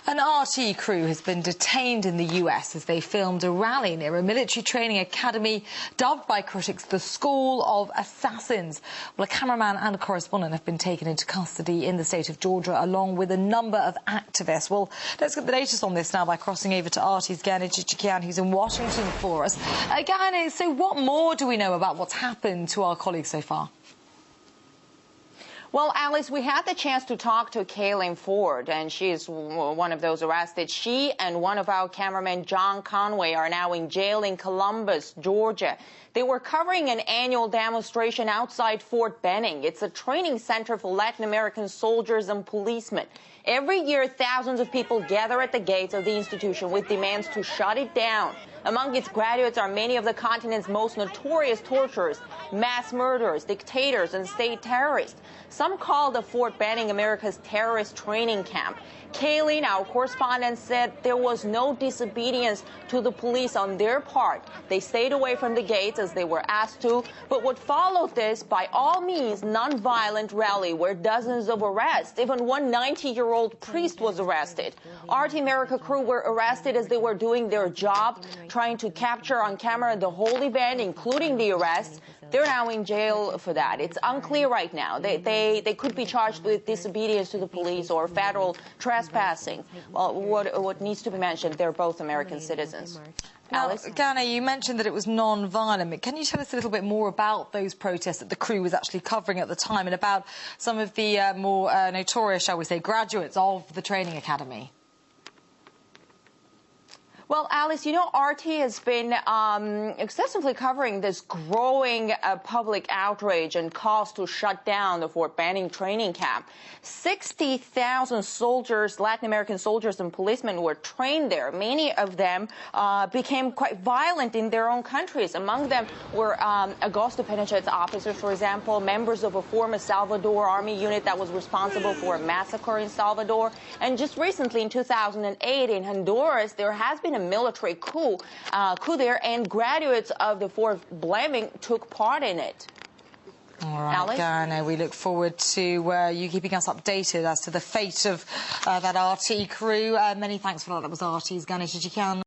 An RT crew has been detained in the US as they filmed a rally near a military training academy dubbed by critics the School of Assassins. Well, a cameraman and a correspondent have been taken into custody in the state of Georgia along with a number of activists. Well, let's get the latest on this now by crossing over to RT's Gana Chichikian, who's in Washington for us. Gana, so what more do we know about what's happened to our colleagues so far? Well, Alice, we had the chance to talk to Kaylin Ford, and she is one of those arrested. She and one of our cameramen, John Conway, are now in jail in Columbus, Georgia. They were covering an annual demonstration outside Fort Benning. It's a training center for Latin American soldiers and policemen. Every year, thousands of people gather at the gates of the institution with demands to shut it down. Among its graduates are many of the continent's most notorious torturers, mass murderers, dictators, and state terrorists. Some call the Fort Benning America's terrorist training camp. Kaylin, our correspondent, said there was no disobedience to the police on their part. They stayed away from the gates as they were asked to. But what followed this, by all means, non-violent rally where dozens of arrests, even one 90-year-old priest was arrested. RT America crew were arrested as they were doing their job, trying to capture on camera the whole event, including the arrests. They're now in jail for that. It's unclear right now. They could be charged with disobedience to the police or federal trespassing. Well, what needs to be mentioned, they're both American citizens. Now, Alice? Gana, you mentioned that it was non-violent. Can you tell us a little bit more about those protests that the crew was actually covering at the time and about some of the more notorious, shall we say, graduates of the training academy? Well, Alice, you know, RT has been excessively covering this growing public outrage and calls to shut down the Fort Benning training camp. 60,000 soldiers, Latin American soldiers and policemen were trained there. Many of them became quite violent in their own countries. Among them were Augusto Pinochet's officers, for example, members of a former Salvador army unit that was responsible for a massacre in Salvador. And just recently, in 2008, in Honduras, there has been a military coup there, and graduates of the Fort Benning took part in it. All right, Gana, we look forward to you keeping us updated as to the fate of that RT crew. Many thanks for that. That was RT's Gana Chichikian.